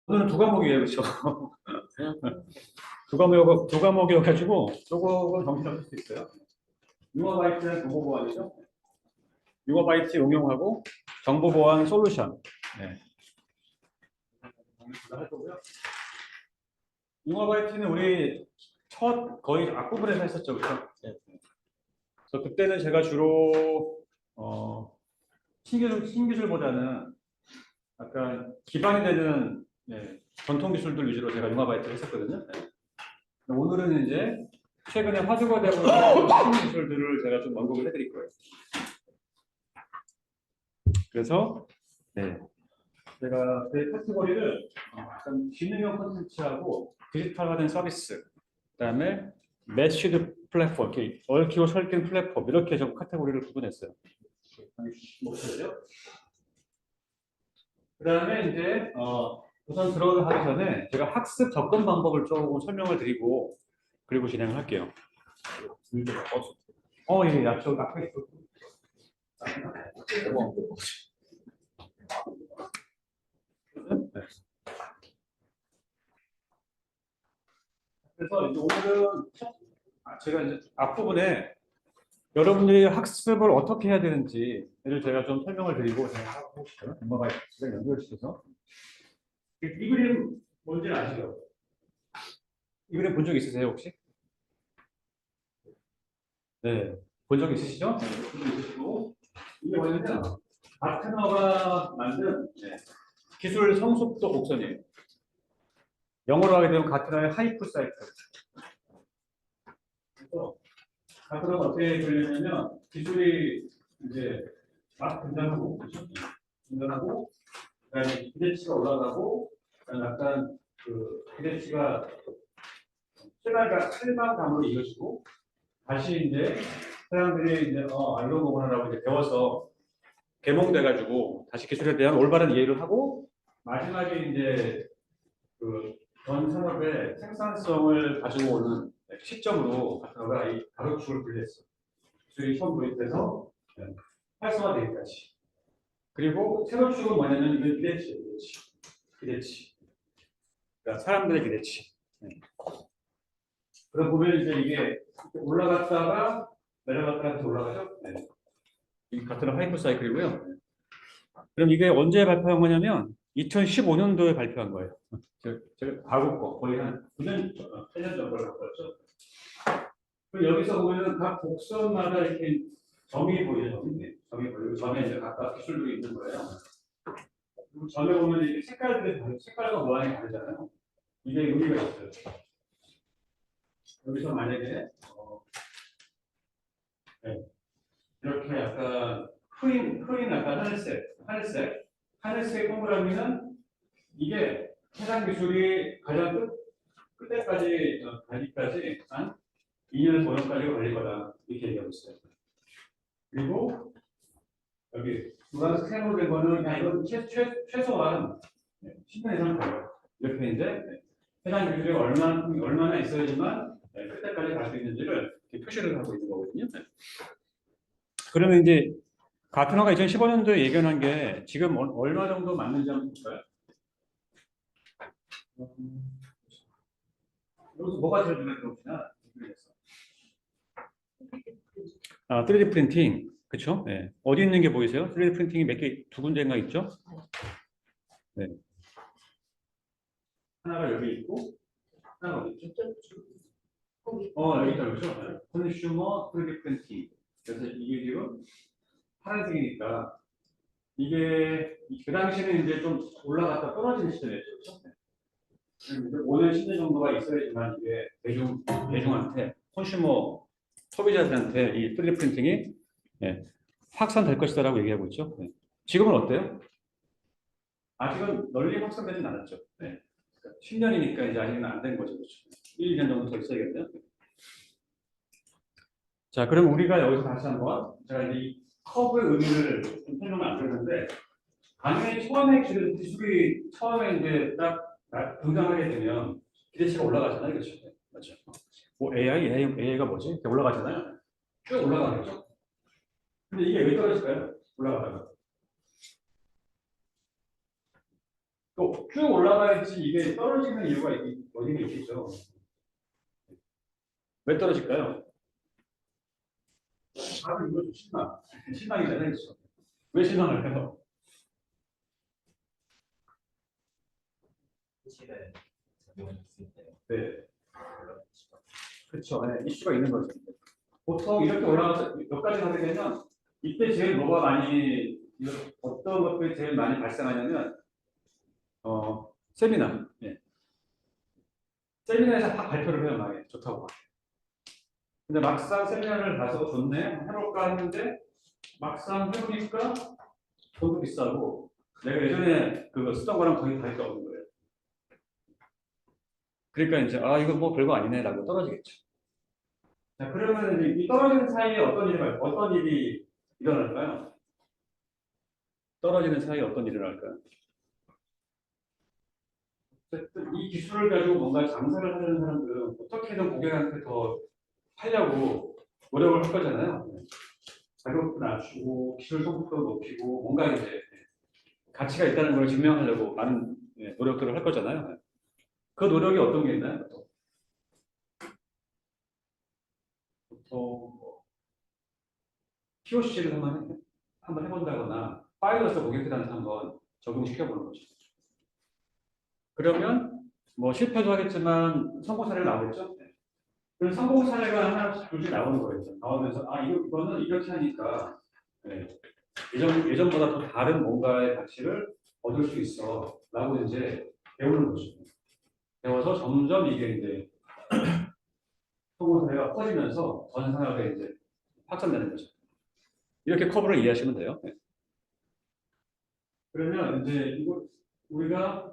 오늘은 두 과목이에요, 그렇죠? 두 과목이어가지고 조금은 정신없을 수 있어요. 유어바이트는 정보보안이죠. 유어바이트 응용하고 정보보안 솔루션. 네. 할 거고요. 유어바이트는 우리 첫 거의 앞부분에서 했었죠, 그렇죠? 네. 그래서 그때는 제가 주로 신기술보다는 약간 기반이 되는 전통 기술들 위주로 제가 융화바이트를 했었거든요. 네. 오늘은 이제 최근에 화두가 되고 있는 신기술들을 제가 좀 언급을 해드릴 거예요. 그래서 제가 그 카테고리를 약간 기능형 콘텐츠하고 디지털화된 서비스, 그다음에 매시드 플랫폼, 이렇게 얽히고 설킨 플랫폼 이렇게 좀 카테고리를 구분했어요. 그다음에 이제 우선 들어가기 전에 제가 학습 접근 방법을 조금 설명을 드리고 그리고 진행을 할게요. 예, 약속 앞에 있어. 그래서 이제 오늘은 제가 이제 앞부분에 여러분들이 학습을 어떻게 해야 되는지를 제가 좀 설명을 드리고 진행하고 싶어요. 멤버가 연결시켜서. 이 그림 뭔지 아시죠? 이 그림 본 적 있으세요, 혹시? 네. 본 적 있으시죠? 네, 본적 있으시고. 이게 뭐냐면, 가트너가 만든 기술 성숙도 곡선이에요. 영어로 하게 되면 가트너의 하이프 사이클. 그래서 가트너가 어떻게 그리냐면, 기술이 이제 막 등장하고, 등장하고, 그다음에 기대치가 올라가고, 그다음에 약간 그 기대치가 실망감으로 이어지고, 다시 이제 사람들이 이제 이런 거구나라고 이제 배워서 개몽돼가지고 다시 기술에 대한 올바른 이해를 하고 마지막에 이제 그 전 산업의 생산성을 가지고 오는 시점으로 가트너가 이 가로축을 분리했어. 기술이 처음 도입돼서 활성화되기까지. 그리고 세로축은 뭐냐면 이게 기대치예요. 기대치. 그러니까 사람들의 기대치. 그럼 보면 이제 이게 올라갔다가 내려갔다가 다시 올라가죠. 이 같은 하이퍼 사이클이고요. 그럼 이게 언제 발표한 거냐면 2015년도에 발표한 거예요. 제가 과거 거 거의 한 9년, 8년 전걸 갖고 왔죠. 그럼 여기서 보면은 각 곡선마다 이렇게 점이 보이죠. 점이 보이고 점에 이제 각각 기술들이 있는 거예요. 그리고 점에 보면 이게 색깔들이 색깔과 모양이 다르잖아요. 이게 의미가 있어요. 여기서 만약에 이렇게 약간 흐린 약간 하늘색 동그라미는 이게 해당 기술이 가장 끝에까지 가기까지 한 2년에서 5년까지가 걸릴 거다 이렇게 얘기하고 있어요. 그리고 여기 노란색으로 된 거는 그냥 이건 최소한 10년 이상 걸려요. 이렇게 이제 해당 기술이 얼마나 있어야지만 끝에까지 갈 수 있는지를 이렇게 표시를 하고 있는 거거든요. 그러면 이제 가트너가 2015년도에 예견한 게 지금 얼마 정도 맞는지 한번 볼까요? 여기서 뭐가 제일 눈에 들어오시나? 3D 프린팅. 그렇죠? 네. 어디 있는 게 보이세요? 3D 프린팅이 몇 개, 두 군데인가 있죠? 네. 하나가 여기 있고, 하나가 어디 있죠? 여기 있다, 그렇죠? 컨슈머 3D 프린팅. 그래서 이게 지금 파란색이니까 이게 그 당시에는 이제 좀 올라갔다 떨어지는 시점이었죠. 그렇죠? 5년, 10년 정도가 있어야지만 이게 대중한테, 컨슈머 소비자들한테 이 3D 프린팅이 확산될 것이다라고 얘기하고 있죠. 지금은 어때요? 아직은 널리 확산되진 않았죠. 10년이니까 이제 아직은 안 된 거죠. 그렇죠? 1, 2년 정도 더 있어야겠네요. 자, 그럼 우리가 여기서 다시 한번 제가 이제 이 커브의 의미를 좀 설명을 안 드렸는데 당연히 처음에 기술이 처음에 이제 딱 등장하게 되면 기대치가 올라가잖아요. 그렇죠? 맞죠? 뭐 AI가 뭐지? 이렇게 올라가잖아요. 쭉 올라가겠죠? 근데 이게 왜 떨어질까요? 올라가다가. 또 쭉 올라가야지 이게 떨어지는 이유가 어디가 있겠죠. 왜 떨어질까요? 바로 이거 신앙. 신앙이잖아요. 그렇죠? 왜 신앙을 해요? 네. 그렇죠. 네. 이슈가 있는 거죠. 보통 이렇게 올라가서 여기까지 가게 되면 이때 제일 뭐가 많이 어떤 것들이 제일 많이 발생하냐면 세미나. 네. 세미나에서 다 발표를 해요, 많이 좋다고. 근데 막상 세미나를 가서 좋네 해볼까 했는데 막상 해보니까 돈도 비싸고 내가 예전에 그거 쓰던 거랑 거의 다를 게 없는 거예요. 그러니까 이제 이거 뭐 별거 아니네라고 떨어지겠죠. 자, 그러면 이제 이 떨어지는 사이에 어떤 일이 일어날까요? 떨어지는 사이에 어떤 일이 일어날까요? 어쨌든 이 기술을 가지고 뭔가 장사를 하려는 사람들은 어떻게든 고객한테 더 팔려고 노력을 할 거잖아요. 가격도 낮추고 기술 성숙도 높이고 뭔가 이제 가치가 있다는 걸 증명하려고 많은 노력들을 할 거잖아요. 그 노력이 어떤 게 있나요? 보통 POC를 한번 해본다거나 파일럿을 고객들한테 한번 적용시켜보는 거죠. 그러면 뭐 실패도 하겠지만 성공 사례가 나오겠죠? 그럼 성공 사례가 하나씩 둘씩 나오는 거예요. 나오면서 이거는 이렇게 하니까 네, 예전보다 더 다른 뭔가의 가치를 얻을 수 있어 라고 이제 배우는 거죠. 배워서 점점 이게 이제 성공 사례가 커지면서 전 산업에 이제 확산되는 거죠. 이렇게 커브를 이해하시면 돼요. 네. 그러면 이제 이거 우리가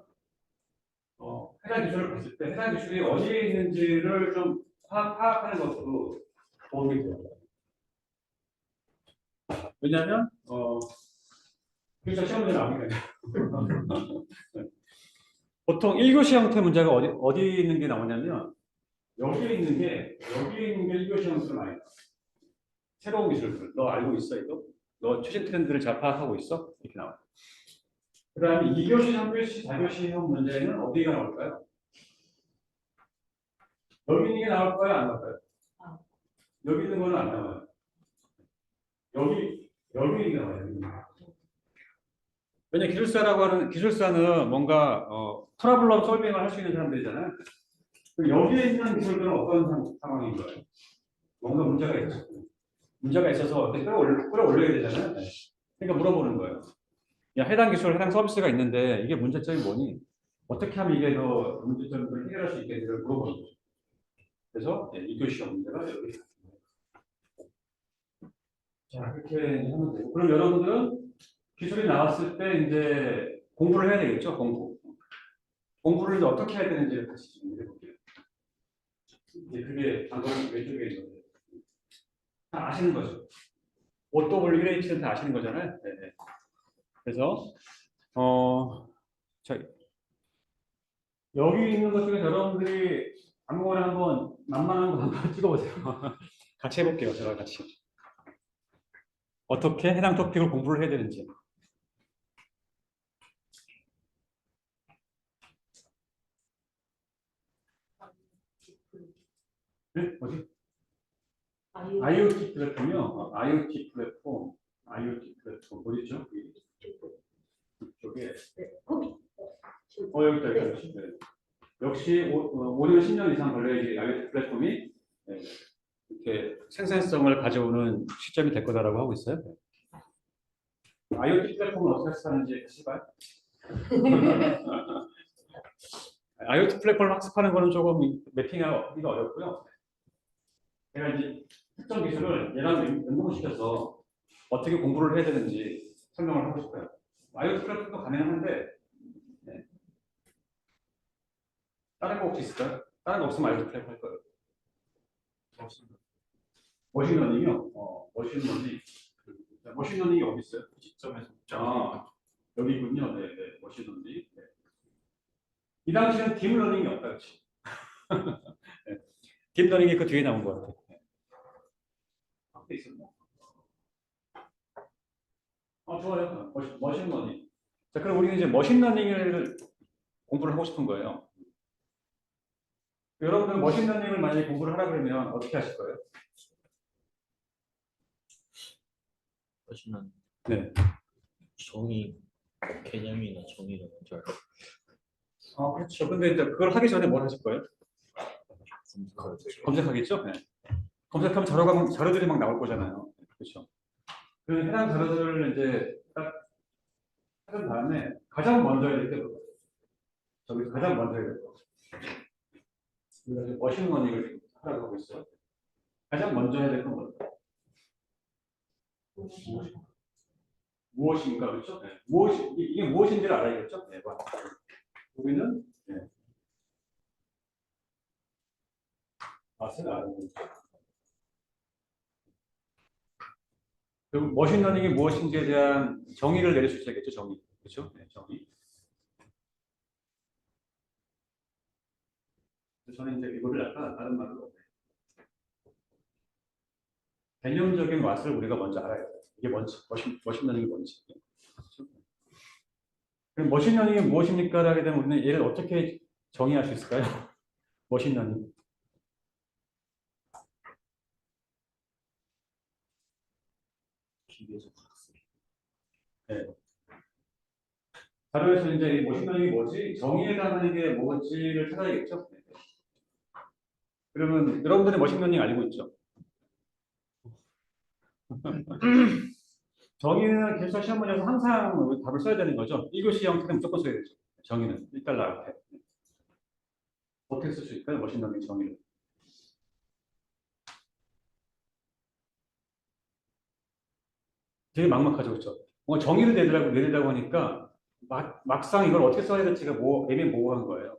해당 기술을 봤을 때 해당 기술이 어디에 있는지를 좀 파악하는 것도 도움이 돼요. 왜냐하면 그래서 시험 문제 나오니까요. 보통 1교시 형태 문제가 어디 있는 게 나오냐면 여기에 있는 게 1교시 형태로 많이 나와요. 새로운 기술들 너 알고 있어 이거? 너 최신 트렌드를 잘 파악하고 있어? 이렇게 나와요. 그 다음에 2교시, 3교시, 4교시형 문제는 어디가 나올까요? 여기 있는 게 나올까요? 안 나올까요? 여기 있는 거는 안 나와요. 여기 있는 게 나와요. 왜냐 기술사는 뭔가 프로블럼 솔빙을 할 수 있는 사람들이잖아요. 여기에 있는 기술들은 어떤 상황인 거예요? 뭔가 문제가 있죠. 문제가 있어서 끌어올려야 되잖아요. 그러니까 물어보는 거예요. 야, 해당 기술, 해당 서비스가 있는데 이게 문제점이 뭐니? 어떻게 하면 이게 더 문제점을 해결할 수 있겠는지를 물어보는 거죠. 그래서 이교시험 문제가 여기. 자, 그렇게 하면 되고. 그럼 여러분들은 기술이 나왔을 때 이제 공부를 해야 되겠죠? 공부를 이제 어떻게 해야 되는지를 다시 좀 해볼게요. 이제 그게 방금 왼쪽에 있는데 다 아시는 거죠. OWH는 다 아시는 거잖아요. 네. 그래서 자, 여기 있는 것 중에 여러분들이 아무거나 한번 만만한 거 한번 찍어보세요. 같이 해볼게요. 제가 같이 어떻게 해당 토픽을 공부를 해야 되는지. 네? 어디? IoT 플랫폼이요. IoT 플랫폼 어디 있죠? 이쪽에. 여기 있다. 네. 역시 5년 10년 이상 걸려야지 IoT 플랫폼이 이렇게 생산성을 가져오는 시점이 될 거다라고 하고 있어요. IoT 플랫폼을 어떻게 학습하는지 다시 봐요. IoT 플랫폼을 학습하는 거는 조금 매핑하기가 어렵고요. 제가 이제 특정 기술을 얘랑 연동시켜서 어떻게 공부를 해야 되는지 설명을 하고 싶어요. IoT 플랫폼도 가능한데 다른 거 혹시 있을까요? 다른 거 없으면 IoT 플랫폼 할 거예요. 머신러닝이요? 머신러닝. 머신러닝이 어디 있어요? 시점에서. 여기 있군요. 네, 머신러닝. 네. 이 당시에는 딥러닝이 없다, 그렇지? 네. 딥러닝이 그 뒤에 나온 것 같아요. 앞에 있었나? 좋아요. 머신러닝. 자, 그럼 우리는 이제 머신러닝을 공부를 하고 싶은 거예요. 여러분들 머신러닝을 만약에 공부를 하라 그러면 어떻게 하실 거예요? 하지만 네. 정의 개념이나 정의가 뭔지 알아요. 아, 그렇죠. 근데 이제 그걸 하기 전에 뭘 하실 거예요? 검색하겠죠? 네. 검색하면 자료들이 막 나올 거잖아요. 그렇죠. 그 해당 자료들을 이제 딱 찾은 다음에 가장 먼저 해야 될 게 뭐예요? 저기 가장 먼저 해야 될 거. 우리가 지금 머신러닝을 하라고 하고 있어요. 가장 먼저 해야 될 건 뭐예요? 무엇인가, 그렇죠? 네. 이게 무엇인지를 알아야겠죠? 네, 번. 여기는 네. 맛을 아는 거죠. 그리고 머신러닝이 무엇인지에 대한 정의를 내릴 수 있어야겠죠, 정의. 그렇죠? 네, 정의. 저는 이제 이거를 약간 다른 말로 개념적인 왓을 우리가 먼저 알아야 돼요. 이게 뭔지, 머신러닝이 뭔지. 그렇죠? 그럼 머신러닝이 무엇입니까? 하게 되면 우리는 얘를 어떻게 정의할 수 있을까요? 머신러닝. 기계에서 학습. 네. 자료에서 이제 이 머신러닝이 뭐지? 정의에 관한 게 뭔지를 찾아야겠죠? 네. 그러면 여러분들이 머신러닝 알고 있죠? 정의는 계속 시험 문제에서 항상 답을 써야 되는 거죠. 1교시 형태는 무조건 써야 되죠. 정의는 1달러 앞에. 어떻게 쓸 수 있을까요? 머신러닝 정의를. 되게 막막하죠, 그렇죠? 뭔가 정의를 내리려고 하니까 막상 이걸 어떻게 써야 될지가 애매모호한 거예요.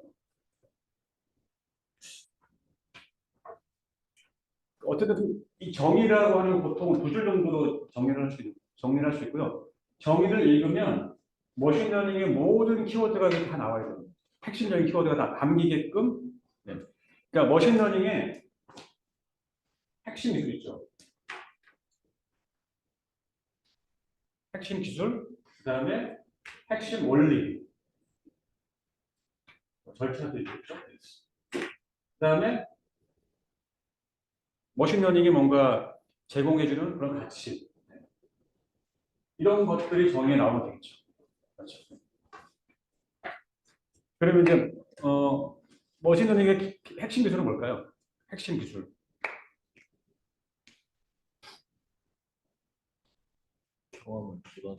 어쨌든 이 정의라고 하는 보통 두 줄 정도로 정리를 할 수 있고요. 정의를 읽으면 머신러닝의 모든 키워드가 다 나와야 돼요. 핵심적인 키워드가 다 담기게끔. 네. 그러니까 머신러닝의 핵심 기술 있죠. 핵심 기술, 그 다음에 핵심 원리, 절차도 있겠죠. 그 다음에 머신러닝이 뭔가 제공해주는 그런 가치, 이런 것들이 정의에 나오면 되겠죠. 그렇죠. 그러면 이제 머신러닝의 핵심 기술은 뭘까요? 핵심 기술. 경험을 기반.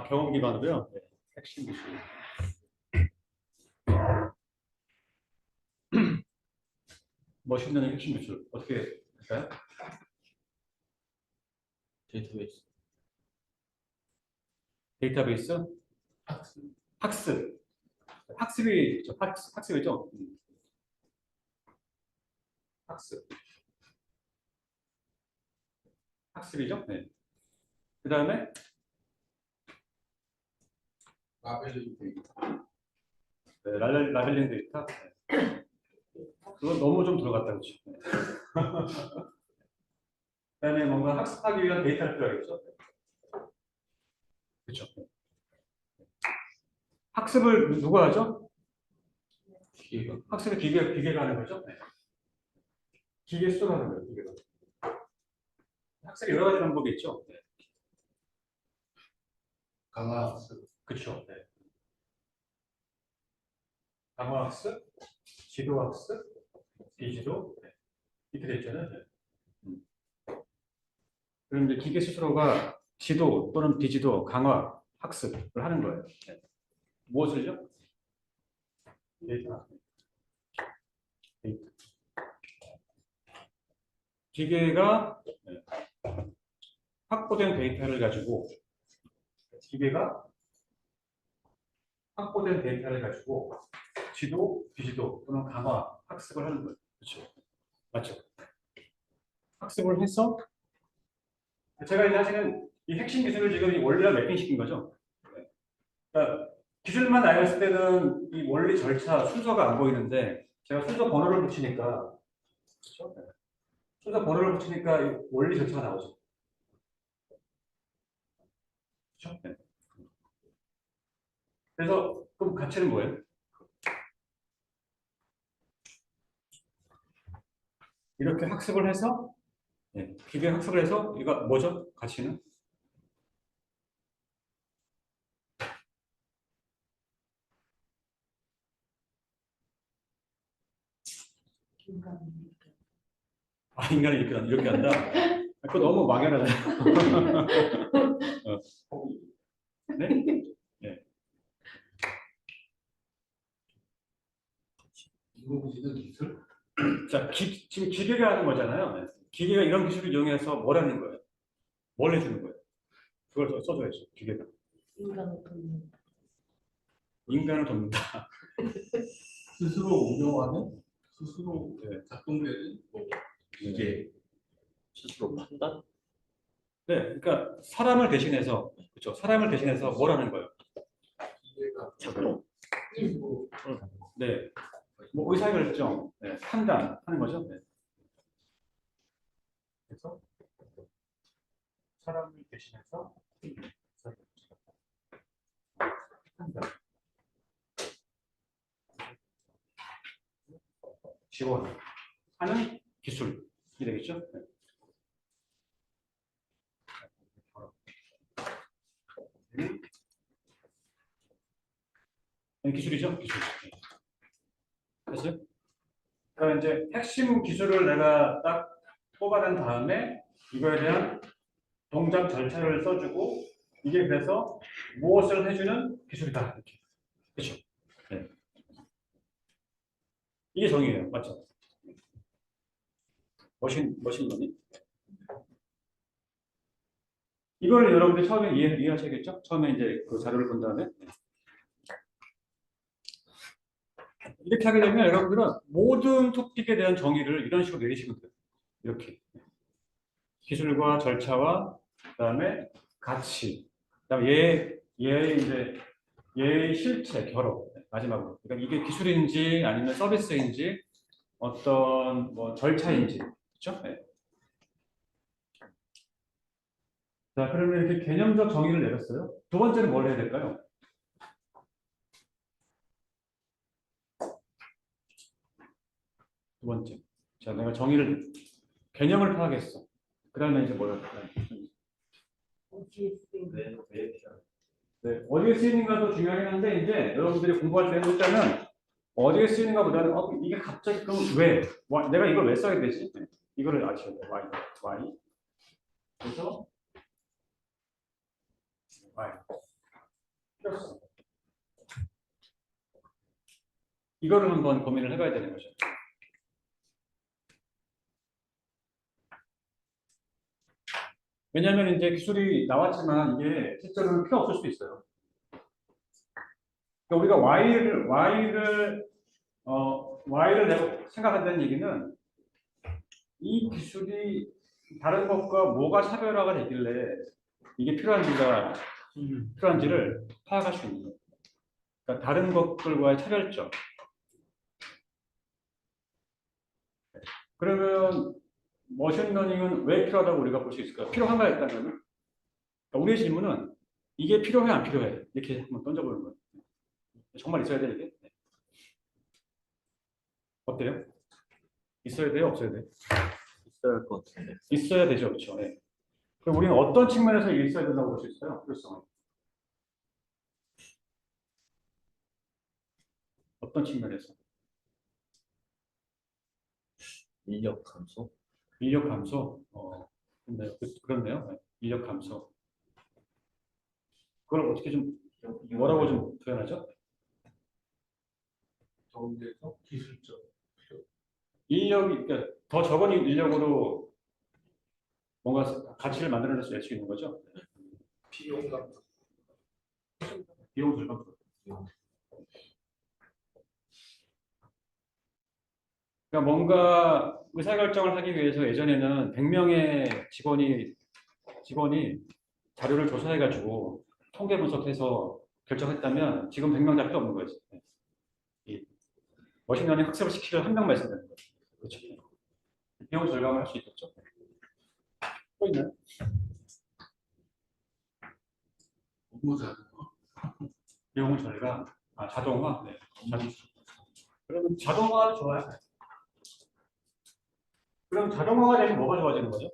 경험 기반으로요. 네. 핵심 기술. 머신러닝 핵심 기술 어떻게 할까요? 데이터베이스. 데이터베이스? 학습. 학습이죠. 학습이죠. 학습. 학습이죠. 네. 그 다음에 라벨링 데이터. 네, 라벨링 데이터. 네. 그건 너무 좀 들어갔다 그렇죠. 네. 그다음에 뭔가 학습하기 위한 데이터를 필요하겠죠. 그렇죠. 학습을 누가 하죠? 기계가. 학습을 기계가 하는 거죠. 네. 기계 수동하는 거예요. 기계가. 학습이 여러 가지 방법이 있죠. 네. 강화 학습. 그렇죠. 네. 강화 학습, 지도 학습, 비지도 네. 이렇게 돼 있잖아요. 네. 그럼 이제 기계 스스로가 지도 또는 비지도 강화 학습을 하는 거예요. 네. 무엇을요? 데이터. 데이터. 기계가 확보된 데이터를 가지고 기계가 확보된 데이터를 가지고 지도, 비지도 또는 강화 학습을 하는 거예요. 그렇죠? 맞죠? 학습을 해서 제가 이제 사실은 이 핵심 기술을 지금 이 원리와 매핑시킨 거죠. 그러니까 기술만 알렸을 때는 이 원리 절차 순서가 안 보이는데 제가 순서 번호를 붙이니까 그렇죠? 순서 번호를 붙이니까 이 원리 절차가 나오죠. 그렇죠? 네. 그래서 그럼 가치는 뭐예요? 이렇게 학습을 해서 기계 학습을 해서 이거 뭐죠? 가치는? 인간이 이렇게 한다. 그거 너무 막연하잖아요. 어. 네? 네. 인공지능 기술? 자, 지금 기계가 하는 거잖아요. 네. 기계가 이런 기술을 이용해서 뭘 하는 거예요? 뭘 해주는 거예요? 그걸 써줘야죠. 기계가. 인간을 돕는다. 인간을 돕는다. 스스로 운영하는? 스스로 작동되는 뭐 기계. 스스로 판단? 네, 그러니까 사람을 대신해서 그렇죠. 사람을 대신해서 뭘 하는 거예요? 기계가 작동. 스스로 네, 뭐 의사결정, 판단하는 거죠. 네. 그래서 사람을 대신해서 판단. 지원하는 기술이 되겠죠. 기술이죠, 기술. 됐어요? 그러니까 이제 핵심 기술을 내가 딱 뽑아낸 다음에 이거에 대한 동작 절차를 써주고 이게 그래서 무엇을 해주는 기술이다 이렇게. 그렇죠? 네. 이게 정의예요, 맞죠? 머신러닝. 이걸 여러분들이 처음에 이해하셔야겠죠? 처음에 이제 그 자료를 본 다음에 이렇게 하게 되면 여러분들은 모든 토픽에 대한 정의를 이런 식으로 내리시면 돼요. 이렇게 기술과 절차와 그다음에 가치, 그다음에 얘의 실체 결합 마지막으로. 그러니까 이게 기술인지 아니면 서비스인지 어떤 뭐 절차인지 그렇죠? 네. 자, 그러면 이렇게 개념적 정의를 내렸어요. 두 번째는 뭘 해야 될까요? 두 번째. 자, 내가 개념을 파악했어. 그 다음에 이제 뭘 할까요? 어디에 쓰이는 네, 어디에 쓰이는가도 중요하긴 한데, 이제 여러분들이 공부할 때는 일단은 어디에 쓰이는가보다는 이게 갑자기 그럼 왜? 내가 이걸 왜 써야 되지? 이거를 아셔야 돼요. Y. 그래서 Y. 필요성. 이거를 한번 고민을 해봐야 되는 거죠. 왜냐하면 이제 기술이 나왔지만 이게 실제로는 필요 없을 수도 있어요. 그러니까 우리가 Y를 내고 생각한다는 얘기는 이 기술이 다른 것과 뭐가 차별화가 되길래 이게 필요한지를 파악할 수 있는 거예요. 그러니까 다른 것들과의 차별점. 그러면 머신러닝은 왜 필요하다고 우리가 볼 수 있을까요? 필요한가 했다면 그러니까 우리의 질문은 이게 필요해 안 필요해? 이렇게 한번 던져보는 거예요. 정말 있어야 돼 이게? 어때요? 있어야 돼요? 없어야 돼요? 있어야 할 것 같은데. 있어야 되죠, 그렇죠? 네. 그럼 우리는 어떤 측면에서 있어야 된다고 볼 수 있어요? 필요성은 어떤 측면에서? 인력 감소? 인력 감소? 근데 그렇네요. 네. 인력 감소. 그걸 어떻게 좀 뭐라고 좀 표현하죠? 정부에서 기술적 인력이 그러니까 더 적은 인력으로 뭔가 가치를 만들어낼 수 있는 거죠. 비용 감소. 비용 절감. 그러니까 뭔가 의사결정을 하기 위해서 예전에는 100명의 직원이 자료를 조사해가지고 통계 분석해서 결정했다면 지금 100명 다 필요 없는 거지. 이 머신러닝 학습을 시키려 한 명만 있으면 되는 거죠. 그렇죠. 비용 절감을 할 수 있겠죠. 또 있나요? 업무 자료. 내용은 저희가 자동화. 네. 그러면 자동화가 좋아요. 그럼 자동화가 되면 뭐가 좋아지는 거죠?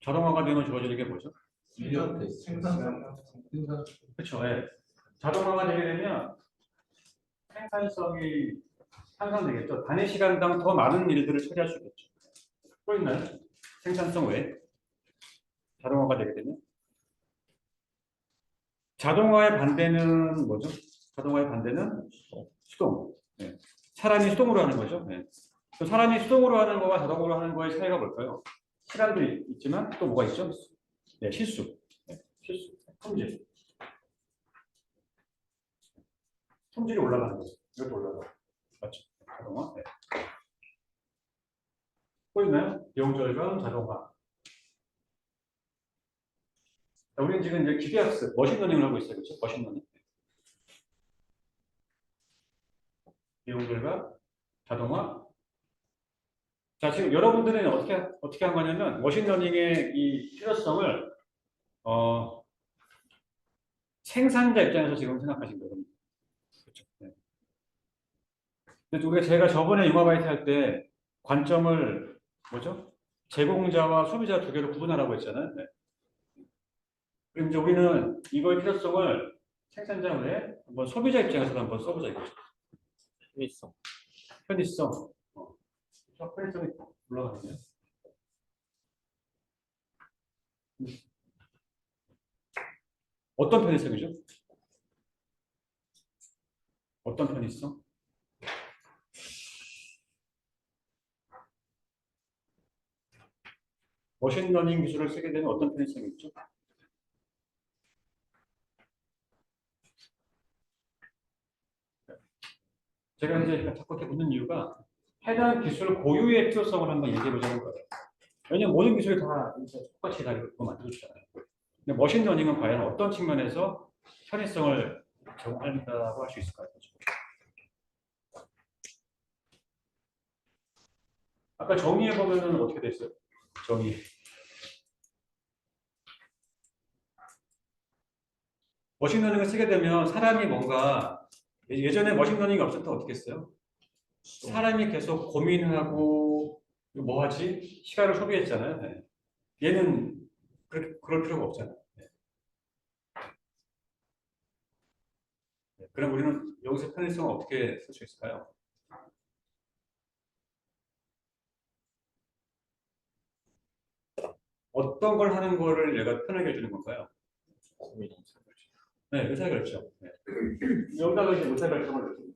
자동화가 되면 좋아지는 게 뭐죠? 생산성. 그렇죠. 예. 자동화가 되게 되면 생산성이 향상되겠죠. 단위 시간당 더 많은 일들을 처리할 수 있겠죠. 또 있나요? 생산성 외에 자동화가 되게 되면 자동화의 반대는 뭐죠? 자동화의 반대는 수동. 예. 사람이 수동으로 하는 거죠. 예. 그 사람이 수동으로 하는 거와 자동으로 하는 거의 차이가 뭘까요? 시간도 있지만 또 뭐가 있죠? 네, 실수. 네, 실수. 품질. 품질이 올라가는 거죠. 이것도 올라가. 맞죠? 자동화. 네. 또 있나요? 비용 절감, 자동화. 자, 우리는 지금 이제 기계학습, 머신러닝을 하고 있어요. 그렇죠? 머신러닝. 비용 절감, 자동화. 자, 지금 여러분들은 어떻게 한 거냐면, 머신러닝의 이 필요성을, 생산자 입장에서 지금 생각하신 거거든요. 그렇죠? 네. 근데 제가 저번에 융화바이트 할 때 관점을 뭐죠? 제공자와 소비자 두 개로 구분하라고 했잖아요. 네. 그럼 이제 우리는 이거의 필요성을 생산자 외에 한번 소비자 입장에서 한번 써보자 이거죠. 편의성. 편의성. 편의성이 올라가네요. 어떤 편의성이죠? 어떤 편의성? 머신러닝 기술을 쓰게 되면 어떤 편의성이 있죠? 제가 이제 자꾸 이렇게 묻는 이유가 해당 기술 고유의 필요성을 한번 얘기해 보자는 거예요. 왜냐면 모든 기술이 다 똑같이 다 이렇게 만들어주잖아요. 근데 머신러닝은 과연 어떤 측면에서 편의성을 제공한다고 할 수 있을까요? 아까 정의해 보면은 어떻게 됐어요? 정의. 머신러닝을 쓰게 되면 사람이 뭔가 예전에 머신러닝이 없을 때 어떻게 했어요? 사람이 계속 고민하고 뭐 하지? 시간을 소비했잖아요. 네. 얘는 그럴 필요가 없잖아요. 네. 네. 그럼 우리는 여기서 편의성을 어떻게 쓸 수 있을까요? 어떤 걸 하는 거를 얘가 편하게 해주는 건가요? 고민하는 네, 의사결정. 네. 여기다가 이제 의사결정을 넣습니다.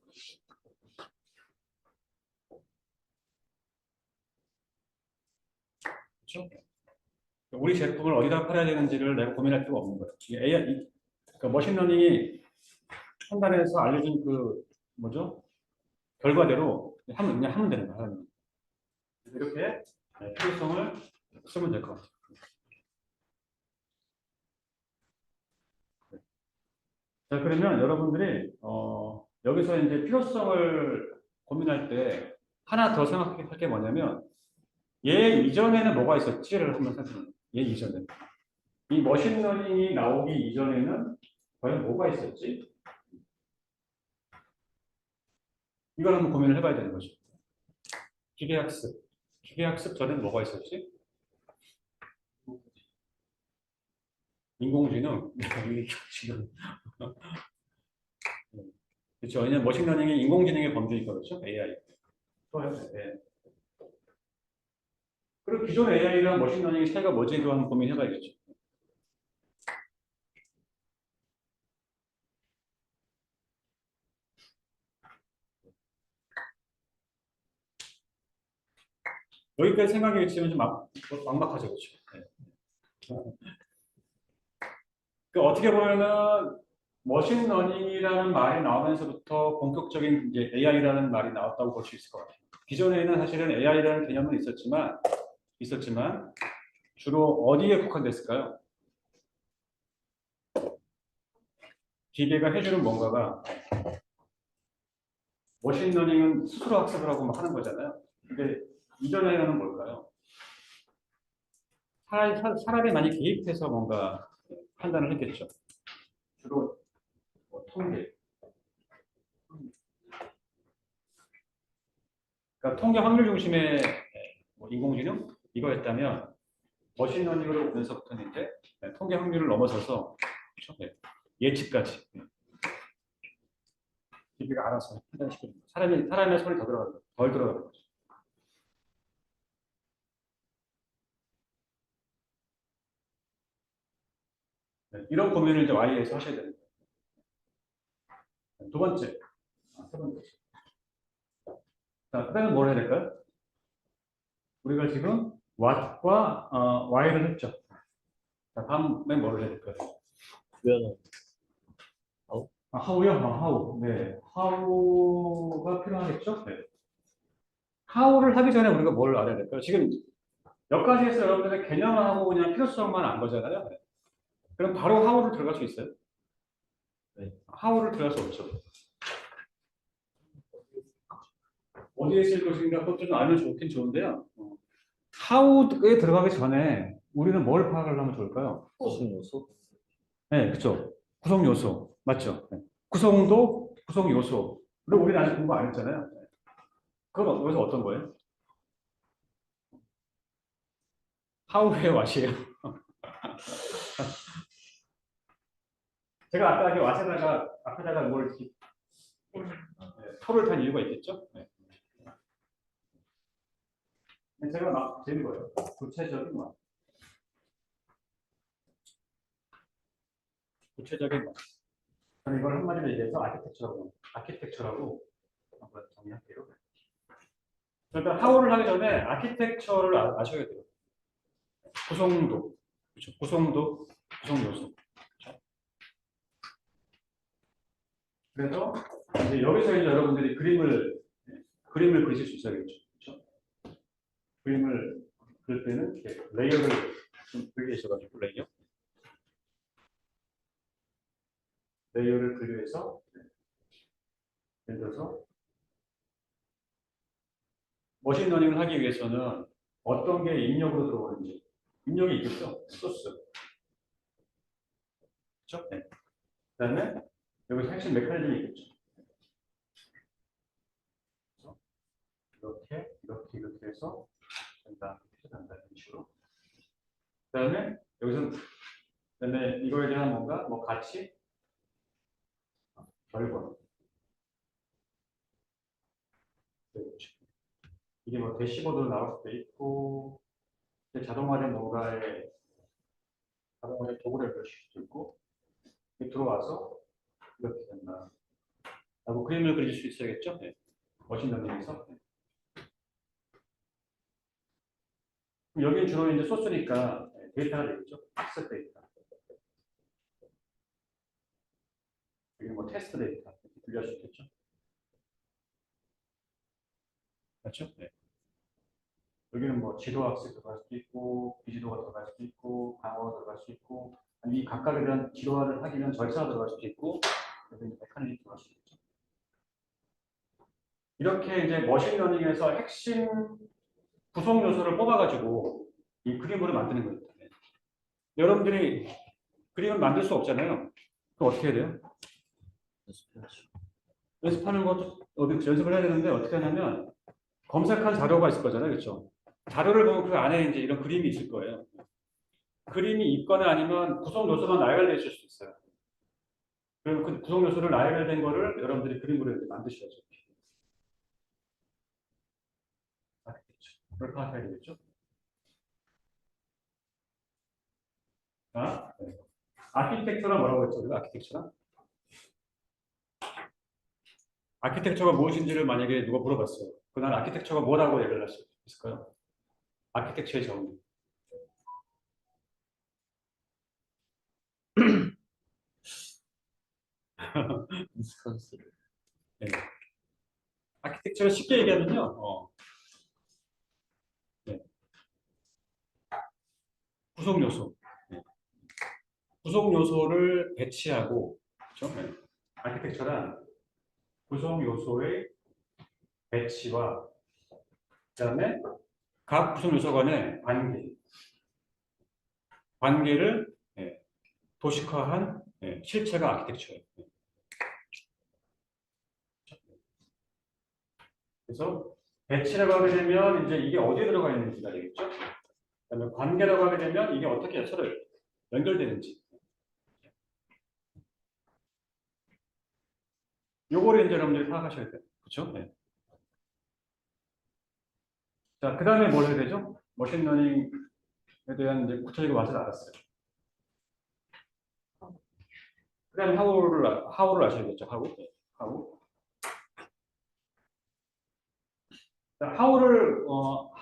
그렇죠? 우리 제품을 어디다 팔아야 되는지를 내가 고민할 필요가 없는 거예요. 이 AI, 그러니까 머신러닝이 판단해서 알려준 그 뭐죠? 결과대로 그냥 하면 되는 거예요. 이렇게 필요성을 쓰면 될 것 같아요. 자, 그러면 여러분들이 여기서 이제 필요성을 고민할 때 하나 더 생각할 게 뭐냐면 얘 이전에는 뭐가 있었지를 한번 생각해보세요. 얘 이전에 이 머신러닝이 나오기 이전에는 과연 뭐가 있었지? 이걸 한번 고민을 해봐야 되는 거죠. 기계학습. 기계학습 전에는 뭐가 있었지? 인공지능. 인공지능. 그렇죠. 왜냐면 머신러닝이 인공지능의 범주니까 그렇죠. AI. 네. 그리고 기존 AI랑 머신러닝의 차이가 뭐지도 한번 고민해봐야겠죠. 여기까지 생각이 있으면 좀 막막하죠, 그렇죠. 네. 그 어떻게 보면은 머신러닝이라는 말이 나오면서부터 본격적인 이제 AI라는 말이 나왔다고 볼 수 있을 것 같아요. 기존에는 사실은 AI라는 개념은 있었지만 주로 어디에 국한됐을까요? 기계가 해주는 뭔가가 머신러닝은 스스로 학습을 하고 막 하는 거잖아요. 근데 이전에는 뭘까요? 사람이 많이 개입해서 뭔가 판단을 했겠죠. 주로 뭐 통계. 그러니까 통계 확률 중심의 뭐 인공지능 이거였다면 머신러닝으로 오면서부터는 이제 통계 확률을 넘어서서 그렇죠? 네. 예측까지 기계가 알아서 판단시키는 거죠. 사람의 손이 덜 들어가는 거죠. 네. 이런 고민을 이제 Y에서 하셔야 되는 거예요. 두 번째, 세 번째. 자, 그다음에 뭘 해야 될까요? 우리가 지금 what과 Y를 했죠. 자, 다음에 뭘 해야 될까요? 주변은 how요? how. 네. how가 필요하겠죠? 네. how를 하기 전에 우리가 뭘 알아야 될까요? 지금 여기까지 해서 여러분들의 개념하고 그냥 필요성만 안 거잖아요. 네. 그럼 바로 how를 들어갈 수 있어요? 네. how를 들어갈 수 없죠. 어디에 쓸 것인가 그것도 좀 알면 좋긴 좋은데요. how에 들어가기 전에 우리는 뭘 파악을 하면 좋을까요? 무슨 요소? 네, 그렇죠. 구성 요소 맞죠? 네. 구성도 구성 요소. 그리고 우리는 아직 공부 안 했잖아요. 네. 그건 여기서 어떤 거예요? how의 what이에요. 제가 아까 여기 what에다가 앞에다가 뭘 이렇게 표를 단 이유가 있겠죠? 네. 제가 막 드린 거예요. 구체적인 것. 구체적인 것. 저는 이걸 한마디로 얘기해서 아키텍처라고 한번 정리할게요. 일단 how를 하기 전에 아키텍처를 아셔야 돼요. 구성도, 그렇죠? 구성도, 구성 요소. 그렇죠? 그래서 이제 여기서 이제 여러분들이 그림을 그리실 수 있어야겠죠. 그렇죠? 그림을 그릴 때는 이렇게 레이어를 좀 그리게 있어가지고 레이어를 그려서 예를 들어서 머신러닝을 하기 위해서는 어떤 게 입력으로 들어오는지 입력이 있겠죠? 소스. 그렇죠? 네. 그다음에 여기서 핵심 메커니즘이 있겠죠. 이렇게 해서 된다, 이런 식으로. 그다음에 여기서 그다음에 이거에 대한 뭔가 뭐 가치, 결과. 이게 뭐 대시보드로 나올 수도 있고 자동화된 뭔가에 자동화된 도구를 그릴 수도 있고 들어와서 이렇게 된다. 라고 그림을 그릴 수 있어야겠죠? 네. 머신러닝에서. 여기는 주로 이제 소스니까 데이터가 되겠죠? 학습 데이터. 여기 뭐 테스트 데이터 이렇게 분류할 수 있겠죠? 그렇죠? 네. 여기는 뭐 지도 학습 들어갈 수도 있고 비지도가 들어갈 수도 있고 방어가 들어갈 수 있고 이 각각에 대한 지도화를 하기 위한 절차가 들어갈 수도 있고 여기 메커니즘이 들어갈 수도 있죠. 이렇게 이제 머신러닝에서 핵심 구성 요소를 뽑아가지고 이 그림으로 만드는 거예요. 여러분들이 그림을 만들 수 없잖아요. 그럼 어떻게 해야 돼요? 연습해야죠. 연습하는 것도 어디 연습을 해야 되는데 어떻게 하냐면 검색한 자료가 있을 거잖아요. 그렇죠? 자료를 보면 그 안에 이제 이런 그림이 있을 거예요. 그림이 있거나 아니면 구성 요소만 나열되어 있을 수 있어요. 그럼 그 구성 요소를 나열된 거를 여러분들이 그림으로 이렇게 만드셔야죠. 그렇게 하셔야 되겠죠? 자, 네. 아키텍처가 뭐라고 했죠? 우리가 아키텍처가? 아키텍처가 무엇인지를 만약에 누가 물어봤어요. 그날 아키텍처가 뭐라고 얘기를 할 수 있을까요? 아키텍처의 정의. 인스턴스를 네. 아키텍처를 쉽게 얘기하면요. 네. 구성 요소. 네. 구성 요소를 배치하고, 그렇죠? 네. 아키텍처란 구성 요소의 배치와 그다음에 각 구성 요소 간의 관계를 네. 도식화한 실체가 아키텍처예요. 그래서 배치라고 하게 되면 이제 이게 어디에 들어가 있는지가 되겠죠. 그다음에 관계라고 하게 되면 이게 어떻게 서로 연결되는지. 요거를 이제 여러분들이 파악하셔야 돼요. 그렇죠? 네. 자, 그 다음에 뭘 해야 되죠? 머신러닝에 대한 이제 구체적인 맛을 알았어요. 그 다음에 how를 아셔야겠죠. how. 자,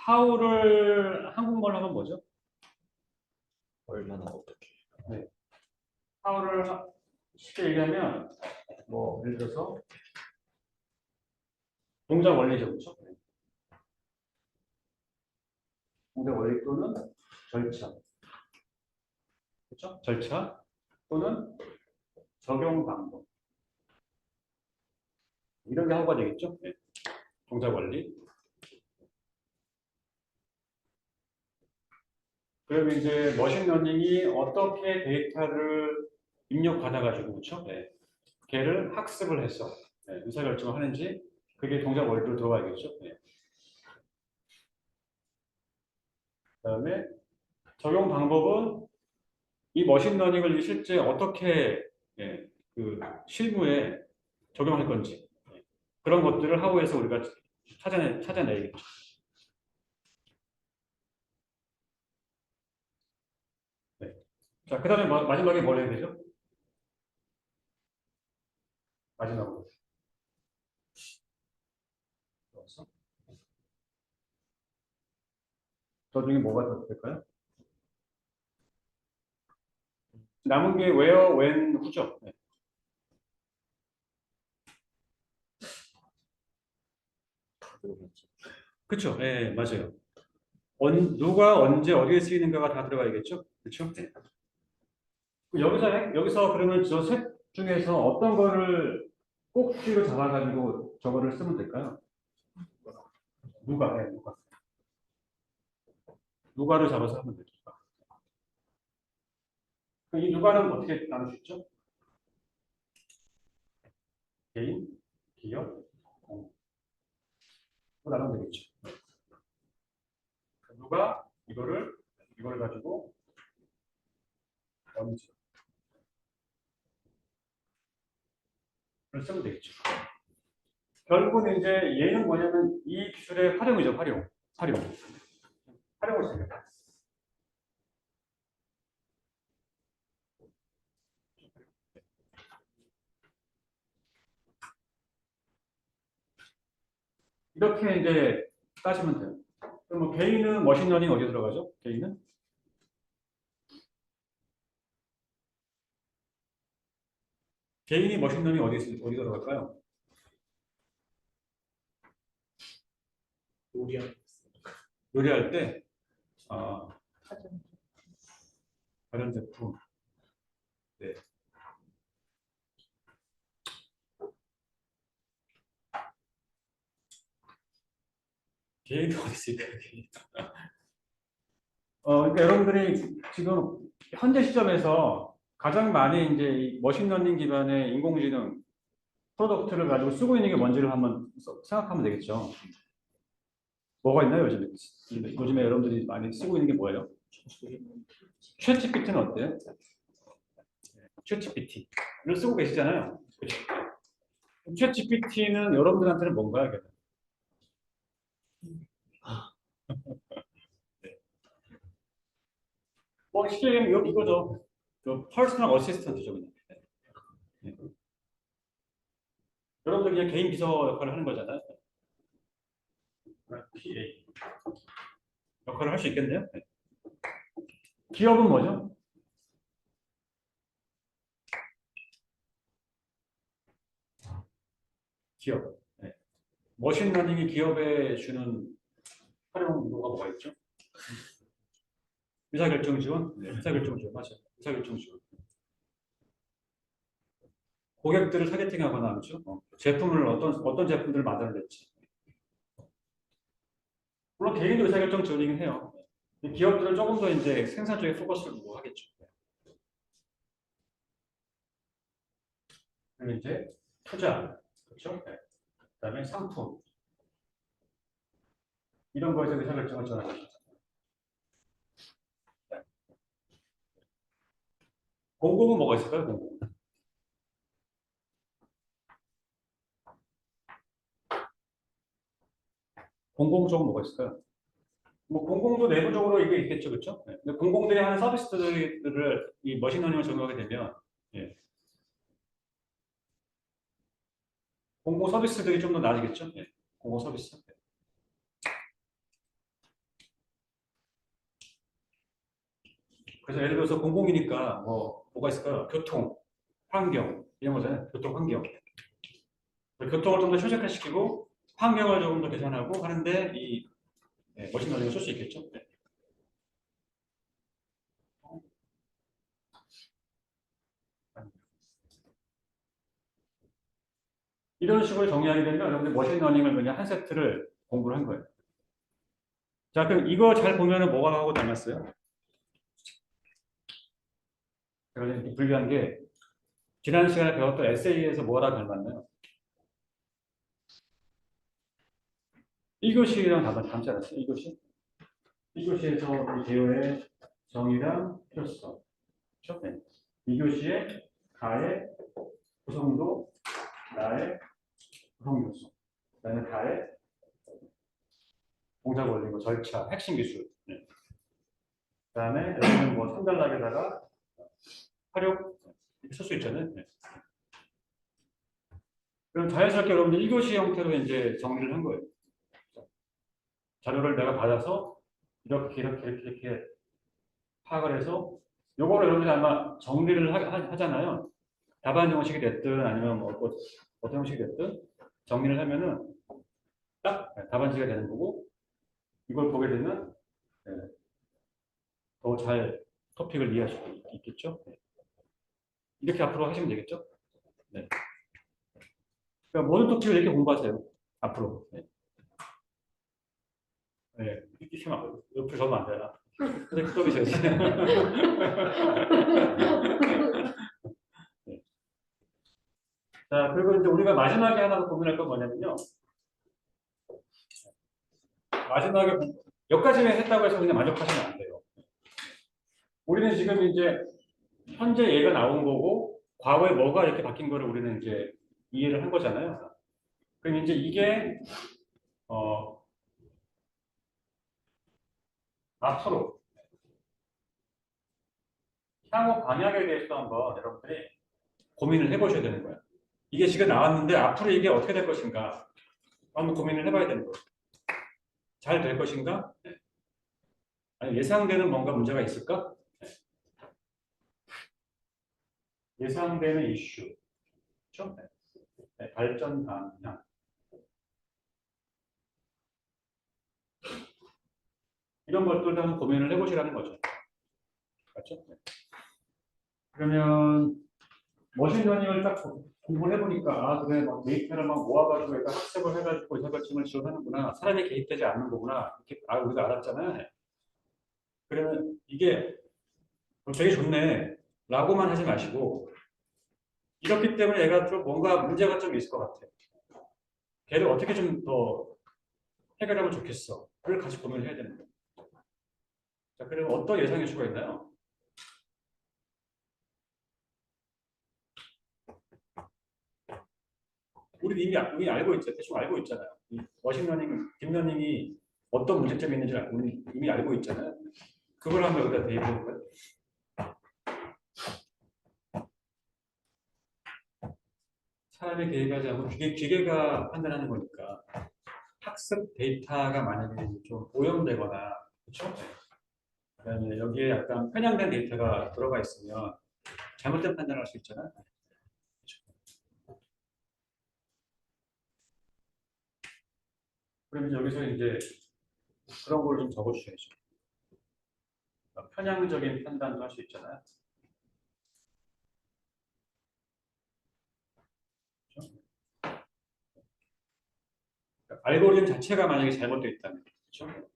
how를 한국말로 하면 뭐죠? 얼마나 어떻게. 네. how를 쉽게 얘기하면 뭐 예를 들어서 동작 원리죠, 그렇죠? 동작 원리 또는 절차, 그렇죠? 절차 또는 적용 방법 이런 게 how가 되겠죠? 네. 동작 원리. 그럼 이제 머신러닝이 어떻게 데이터를 입력받아가지고 그렇죠? 네. 걔를 학습을 해서 의사결정을 하는지 그게 동작 원리로 들어가야겠죠. 네. 그다음에 적용 방법은 이 머신러닝을 실제 어떻게 그 실무에 적용할 건지 그런 것들을 하우에서 우리가 찾아내야겠죠. 네. 자, 그다음에 마지막에 뭘 해야 되죠? 마지막으로. 저 중에 뭐가 더 될까요? 남은 게 where, when, who죠. 네. 그렇죠. 예, 맞아요. 누가 언제 어디에 쓰이는가가 다 들어가야겠죠. 그렇죠. 네. 여기서 그러면 저 셋 중에서 어떤 거를 꼭지로 잡아가지고 저거를 쓰면 될까요? 누가. 누가를 잡아서 하면 되죠. 이 누가는 어떻게 나눌 수 있죠? 개인, 기업, 공로 나누면 되겠죠. 누가 이거를 가지고 언제 를 쓰면 되겠죠. 결국은 이제 얘는 뭐냐면 이 기술의 활용이죠. 활용을 쓰는 이렇게 이제 따지면 돼요. 그럼 뭐 개인은 머신러닝 어디에 들어가죠? 개인이 머신러닝 어디 들어갈까요? 요리할 때 가전제품. 네. 개인이 어디 있을까요? 그러니까 여러분들이 지금 현재 시점에서 가장 많이 이제 이 머신러닝 기반의 인공지능 프로덕트를 가지고 쓰고 있는 게 뭔지를 한번 생각하면 되겠죠. 뭐가 있나요, 요즘에? 요즘에 여러분들이 많이 쓰고 있는 게 뭐예요? 챗GPT는 어때요? 챗GPT를 쓰고 계시잖아요. 챗GPT는 여러분들한테는 뭔가요? 뭐 쉽게 얘기하면 이거죠. 그 퍼스널 어시스턴트죠. 그냥. 네. 여러분들 그냥 개인 비서 역할을 하는 거잖아요. PA 역할을 할 수 있겠네요. 네. 기업은 뭐죠? 기업. 네. 머신러닝이 기업에 주는 활용도가 뭐가 있죠? 의사결정 지원? 네, 의사결정 지원 맞아요. 의사결정 지원. 고객들을 타겟팅하거나 그렇죠? 제품을 어떤 제품들을 만들어낼지. 물론 개인도 의사결정 지원이긴 해요. 기업들은 조금 더 이제 생산 쪽에 포커스를 두고 하겠죠. 그리고 이제 투자, 그렇죠? 네. 그다음에 상품 이런 거에서 의사결정을 전하는 거죠. 공공은 뭐가 있을까요? 공공. 공공 쪽은 뭐가 있을까요? 뭐 공공도 내부적으로 이게 있겠죠, 그렇죠? 네. 근데 공공들이 하는 서비스들을 이 머신러닝을 적용하게 되면 예. 공공 서비스들이 좀 더 나아지겠죠? 예. 공공 서비스. 네. 그래서 예를 들어서 공공이니까 뭐가 있을까요? 교통, 환경 이런 거잖아요. 교통, 환경. 교통을 좀 더 최적화시키고 환경을 조금 더 개선하고 하는데 이 머신러닝을 쓸 수 있겠죠? 네. 이런 식으로 정리하게 되면 여러분들 머신러닝을 그냥 한 세트를 공부를 한 거예요. 자, 그럼 이거 잘 보면은 뭐가 하고 닮았어요? 제가 이렇게 분류한 게 지난 시간에 배웠던 에세이에서 뭐랑 닮았나요? 1교시랑 닮지 않았어요? 1교시? 1교시에서 이 개요의 정의랑 필요성. 그렇죠? 네. 2교시에 가의 구성도, 나의 구성 요소. 그다음에 가의 동작 원리, 뭐 절차, 핵심 기술. 네. 그다음에 여기는 뭐 선단락에다가 활용 이렇게 쓸 수 있잖아요. 네. 그럼 자연스럽게 여러분들 1교시 형태로 이제 정리를 한 거예요. 자료를 내가 받아서 이렇게 파악을 해서 요거를 여러분들이 아마 정리를 하잖아요. 답안 형식이 됐든 아니면 뭐 어떤 형식이 됐든 정리를 하면은 딱 답안지가 되는 거고 이걸 보게 되면 더 잘 토픽을 이해할 수 있겠죠. 네. 이렇게 앞으로 하시면 되겠죠. 네. 그러니까 모든 토픽을 이렇게 공부하세요. 앞으로. 네. 네. 이렇게 하면 옆에 적으면 안 돼요. 선생님 써주셔야지. 네. 자, 그리고 이제 우리가 마지막에 하나 고민할 건 뭐냐면요. 마지막에 여기까지만 했다고 해서 그냥 만족하시면 안 돼요. 우리는 지금 이제 현재 얘가 나온 거고 과거에 뭐가 이렇게 바뀐 거를 우리는 이제 이해를 한 거잖아요. 그럼 이제 이게 앞으로 향후 방향에 대해서 한번 여러분들이 고민을 해보셔야 되는 거예요. 이게 지금 나왔는데 앞으로 이게 어떻게 될 것인가 한번 고민을 해봐야 되는 거예요. 잘 될 것인가? 아니 예상되는 뭔가 문제가 있을까? 예상되는 이슈, 그렇죠? 네, 발전 방향. 이런 것들도 한번 고민을 해보시라는 거죠. 맞죠? 네. 그러면 머신러닝을 딱 공부를 해보니까 아 그래 막 데이터를 막 모아가지고 약간 학습을 해가지고 의사결정을 지원하는구나 사람이 개입되지 않는 거구나 이렇게 우리가 알았잖아요. 그러면 이게 되게 좋네 라고만 하지 마시고 이렇기 때문에 얘가 좀 뭔가 문제가 좀 있을 것 같아. 걔를 어떻게 좀 더 해결하면 좋겠어. 그걸 같이 고민을 해야 되는 거예요. 자, 그러면 어떤 예상의 수가 있나요? 우리 이미 알고 있죠. 대충 알고 있잖아요. 머신러닝, 딥러닝이 어떤 문제점이 있는지 우리 이미 알고 있잖아요. 그걸 한번 여기다 대입해 볼까요? 사람이 개입하지 않고 기계가 판단하는 거니까 학습 데이터가 만약에 좀 오염되거나 그렇죠? 그다음에 여기에 약간 편향된 데이터가 들어가 있으면 잘못된 판단을 할 수 있잖아요. 그럼 여기서 이제 그런 걸 좀 적어주셔야죠. 편향적인 판단도 할 수 있잖아요. 그렇죠? 알고리즘 자체가 만약에 잘못되어 있다면, 그렇죠?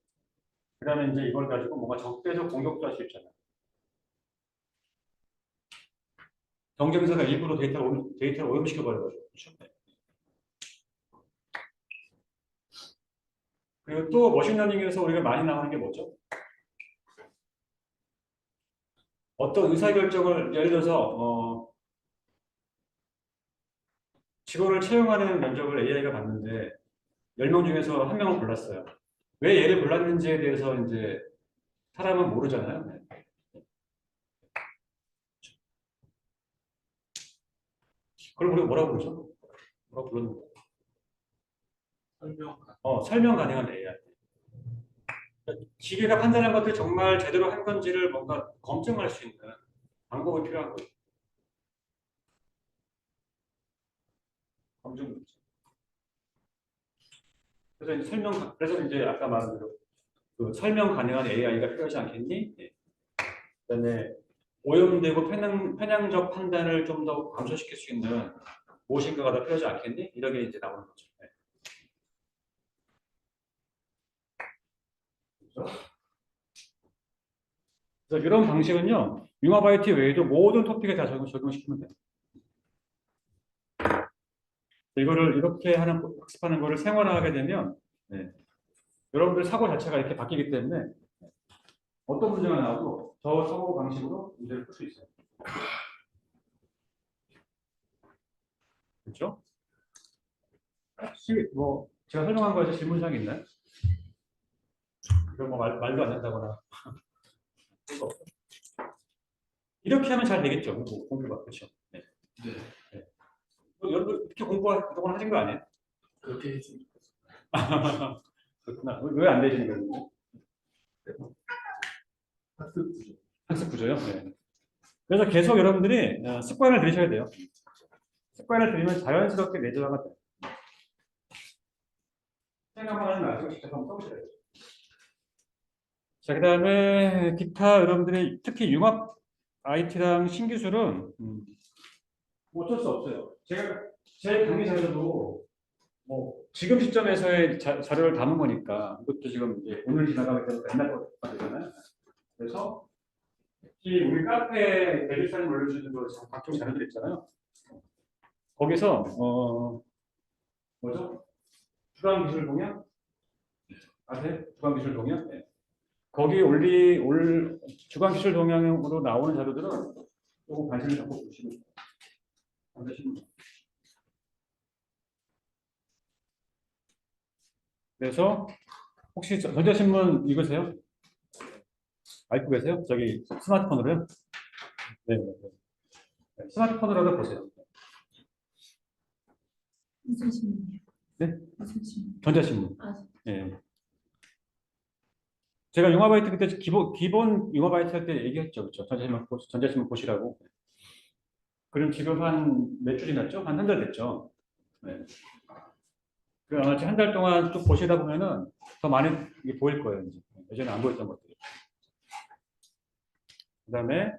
그러면 이제 이걸 가지고 뭔가 적대적 공격도 할 수 있잖아요. 경쟁사가 일부러 데이터를 오염시켜버려가지고. 그렇죠? 그리고 또 머신러닝에서 우리가 많이 나오는 게 뭐죠? 어떤 의사결정을 예를 들어서 직원을 채용하는 면접을 AI가 봤는데 10명 중에서 한 명을 골랐어요. 왜 얘를 골랐는지에 대해서 이제 사람은 모르잖아요. 그걸 우리가 뭐라고 부르죠? 뭐라고 부르는 설명 가능한 AI. 기계가 판단한 것들이 정말 제대로 한 건지를 뭔가 검증할 수 있는 방법이 필요한 거죠. 검증 문제. 그래서 이제 아까 말한 대로 그 설명 가능한 AI가 필요하지 않겠니? 예. 그다음에 오염되고 편향적 판단을 좀 더 감소시킬 수 있는 무엇인가가 더 필요하지 않겠니? 이렇게 이제 나오는 거죠. 네. 그래서 이런 방식은요, 융합 IT 외에도 모든 토픽에 다 적용시키면 돼요. 이거를 이렇게 학습하는 거를 생활화하게 되면, 네. 여러분들 사고 자체가 이렇게 바뀌기 때문에 어떤 문제가 나와도 저 사고 방식으로 문제를 풀 수 있어요. 그렇죠? 뭐 제가 설명한 거에서 질문사항 있나요? 이거 뭐 말도 안 된다거나 이렇게 하면 잘 되겠죠. 공부가 그렇죠. 네. 네. 여러분 이렇게 공부가 그동안 하신 거 아니에요? 그렇게 했습니다. 그렇구나. 왜 안 되시는 거예요? 학습 구조. 학습 구조요. 네. 그래서 계속 여러분들이 습관을 들이셔야 돼요. 습관을 들이면 자연스럽게 내재화가 돼요. 생각만 하지 마시고 직접 한번 써보셔야 돼요. 자, 그 다음에 기타 여러분들이 특히 융합 IT랑 신기술은 어쩔 수 없어요. 제가 제 강의 자료도 뭐 지금 시점에서의 자료를 담은 거니까 이것도 지금 이제 오늘 지나가기 때문에 옛날 거가 되잖아요. 그래서 특히 우리 카페 대리사님 올려주는 거 각종 자료들 있잖아요. 거기서 뭐죠? 주간기술 동향? 아세요? 주간기술 동향? 네. 거기 주간기술 동향으로 나오는 자료들은 조금 관심을 갖고 보시면 돼요. 그래서 혹시 전자신문 읽으세요? 알고 계세요? 저기 스마트폰으로요? 네. 네. 스마트폰으로도 보세요. 무슨 신문이요? 네? 무슨 신문? 전자신문. 아, 예. 제가 융합아이트 그때 기본 융합아이트 할 때 얘기했죠. 그렇죠? 전자신문 보시라고. 그럼 지금 한 몇 주 지났죠? 한 달 됐죠. 네. 그 아마 한 달 동안 쭉 보시다 보면은 더 많이 이게 보일 거예요. 이제. 예전에 안 보였던 것들이. 그다음에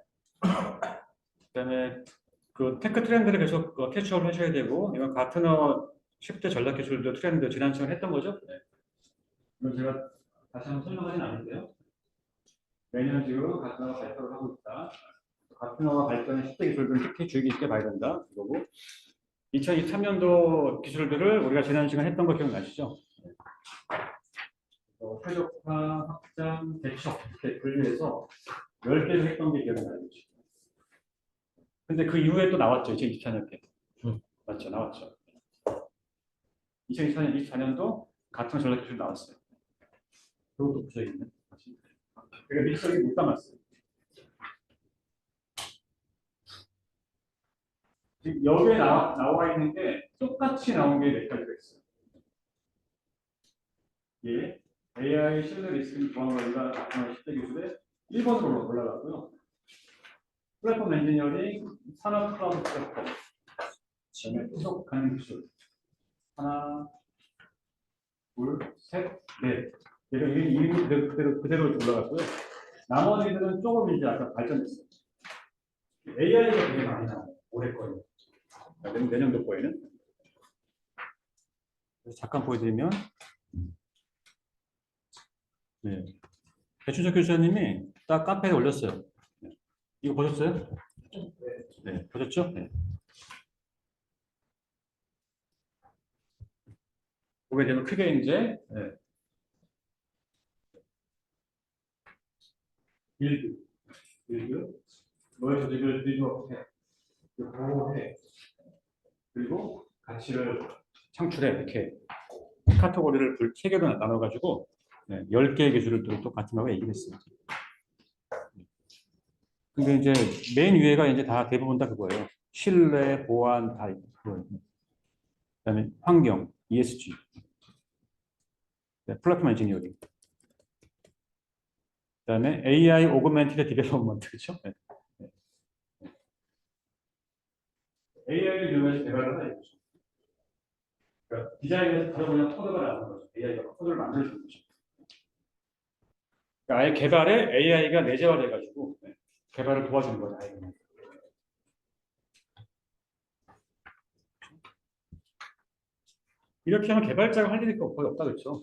그 테크 트렌드를 계속 캐치업을 하셔야 되고, 이건 가트너 10대 전략 기술도 트렌드 지난 시간에 했던 거죠. 네. 그럼 제가 다시 한번 설명하진 않을게요. 매년 지금 가트너가 발표를 하고 있다. 가트너가 발전한 10대 기술들은 특히 주의 깊게 봐야 된다. 그리고 2023년도 기술들을 우리가 지난 시간에 했던 거 기억나시죠? 네. 최적화, 확장, 대척 이렇게 분류해서 10개를 했던 게 기억나요. 근데 그 이후에 또 나왔죠. 2024년 때. 맞죠? 나왔죠. 2024년도 같은 전략 기술 나왔어요. 그것도 붙여 있는. 그러니까 믹서기 못 담았어요. 지금 여기에 나와 있는 게 똑같이 나온 게 몇 가지가 있어요. 예, AI 신뢰 리스크 보안 관리가 10대 기술에 1번으로 올라가고요. 플랫폼 엔지니어링, 산업 클라우드 플랫폼, 그다음에 후속 가능 기술. 하나, 둘, 셋, 넷. 얘가 이름이 그대로 올라갔고요. 나머지들은 조금 이제 약간 발전했어요. AI가 되게 많이 나와요. 올해 거에. 내년도 거에는. 잠깐 보여드리면. 네. 배춘석 교수님이 딱 카페에 올렸어요. 이거 보셨어요? 네. 네, 보셨죠? 네. 보게 되면 크게 이제 네. 빌드, 너의 조직을 빌드업해, 보호해, 그리고 가치를 창출해 이렇게 카테고리를 세 개로 나눠가지고 네, 10개의 기술을 또 같은 하고 얘기를 했어요. 근데 이제 메인 유해가 이제 다 대부분 다 그거예요. 신뢰, 보안 다 그거예요. 그다음에 환경, ESG, 네, 플랫폼 엔지니어링, 그다음에 AI 오그멘티드 디벨롭먼트 그렇죠? 네. AI를 이용해서 개발을 하는 거죠. 그러니까 디자인에서 바로 그냥 코드가 나오는 거죠. AI가 코드를 만들어주는 거죠. 그러니까 아예 개발에 AI가 내재화돼가지고 네, 개발을 도와주는 거죠. 아예 그냥. 이렇게 하면 개발자가 할 일이 거의 없다 그렇죠.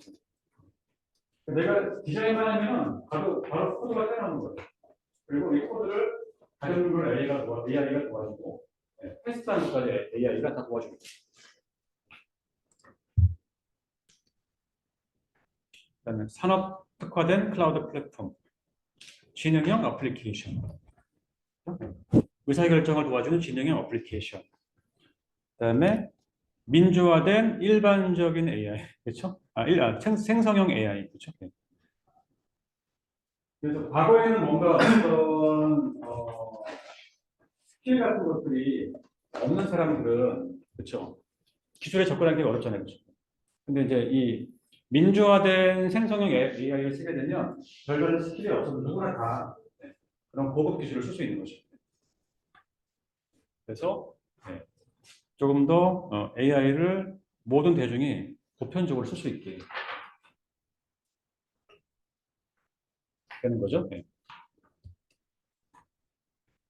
내가 디자인만 하면 바로 코드가 따라오는 거예요. 그리고 이 코드를 다른 걸 AI가 도와주고 네, 테스트하는 것까지 AI가 다 도와주고. 그다음에 산업 특화된 클라우드 플랫폼, 지능형 어플리케이션, 의사결정을 도와주는 지능형 어플리케이션. 그다음에 민주화된 일반적인 AI, 그렇죠? 생성형 AI, 그렇죠? 네. 그래서 과거에는 뭔가 어떤 스킬 같은 것들이 없는 사람들은 그렇죠? 기술에 접근하기 어렵잖아요, 그렇죠? 근데 이제 이 민주화된 생성형 AI를 쓰게 되면 별다른 스킬이 없어도 누구나 다 네, 그런 고급 기술을 쓸 수 있는 거죠. 그래서 네, 조금 더 AI를 모든 대중이 보편적으로 쓸 수 있게 되는 거죠. 네.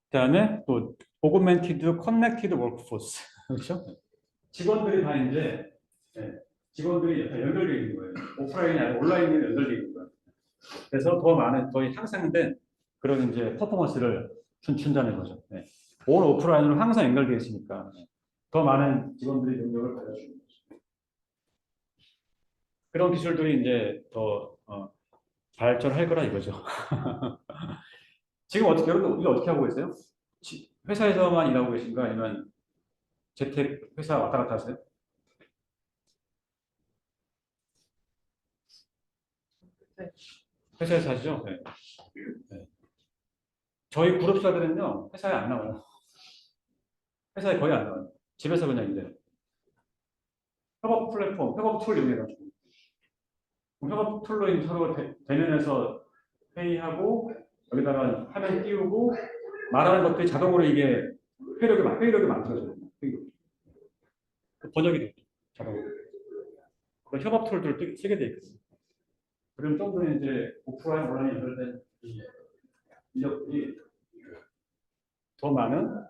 그다음에 또 오그멘티드 커넥티드 워크포스 그렇죠? 직원들이 다 이제 네, 직원들이 다 연결되어 있는 거예요. 오프라인이 아니라 온라인에 연결되어 있는 거예요. 그래서 더 많은 더 향상된 그런 이제 퍼포먼스를 준다는 거죠. 네. 온 오프라인으로 항상 연결되어 있으니까 더 많은 직원들이 능력을 받아주는 거죠. 그런 기술들이 이제 더 발전할 거라 이거죠. 지금 어떻게 여러분 일 어떻게 하고 계세요? 회사에서만 일하고 계신가 아니면 재택 회사 왔다 갔다 하세요? 회사에서 하시죠? 네. 네. 저희 그룹사들은요 회사에 안 나와요. 회사에 거의 안 나와요. 집에서 그냥 일해요. 협업 플랫폼, 협업 툴 이용해가지고 협업 툴로 이제 서로 대면해서 회의하고 여기다가 화면 띄우고 말하는 것들이 자동으로 이게 회의력이 만들어져요. 번역이 돼요. 자동으로. 그런 협업 툴들을 쓰게 돼 있거든요. 그럼 좀 더 이제 오프라인, 온라인 연결된 이 인력들이 더 많은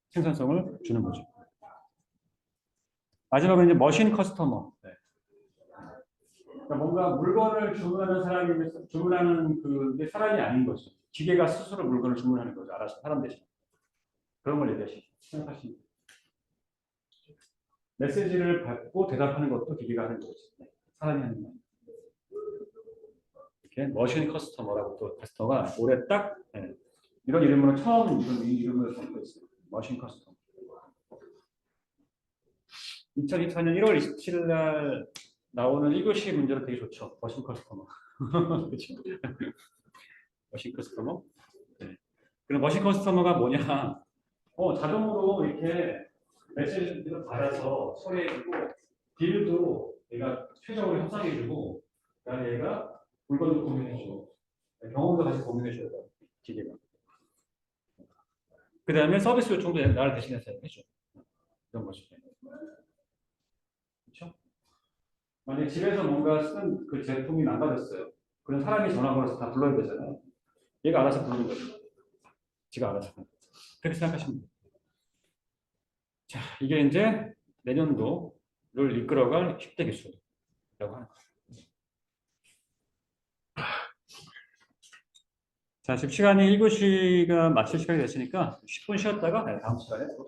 생산성을 주는 거죠. 마지막으로 이제 머신 커스터머. 네. 그러니까 뭔가 물건을 주문하는 사람이 주문하는 그게 사람이 아닌 거죠. 기계가 스스로 물건을 주문하는 거죠. 알아서 사람 대신. 그런 걸 생각하시면 메시지를 받고 대답하는 것도 기계가 하는 거죠. 네. 사람이 하는 거. 이렇게 머신 커스터머라고 또 커스터머가 올해 딱 네. 이런 이름으로 처음 이 이름을 갖고 있어요. 머신 커스터머. 2024년 1월 27일 날 나오는 1교시 문제로 되게 좋죠. 머신 커스터머. 그렇죠. 머신 커스터머. 네. 그럼 머신 커스터머가 뭐냐? 자동으로 이렇게 메시지를 받아서 처리해주고 딜도 얘가 최적으로 협상해주고 그다음에 얘가 물건도 고민해주고 경험도 같이 고민해줘야 돼 기계가. 그 다음에 서비스 요청도 나를 대신해서 해줘. 이런 거죠. 그렇죠? 만약에 집에서 뭔가 쓰는 그 제품이 망가졌어요. 그럼 사람이 전화 걸어서 다 불러야 되잖아요. 얘가 알아서 부르는 거죠. 지가 알아서. 그렇게 생각하시면 돼요. 자, 이게 이제 내년도를 이끌어갈 10대 기술이라고 하는 거예요. 자, 지금 시간이 1교시가 마칠 시간이 됐으니까 10분 쉬었다가 다음 시간에 또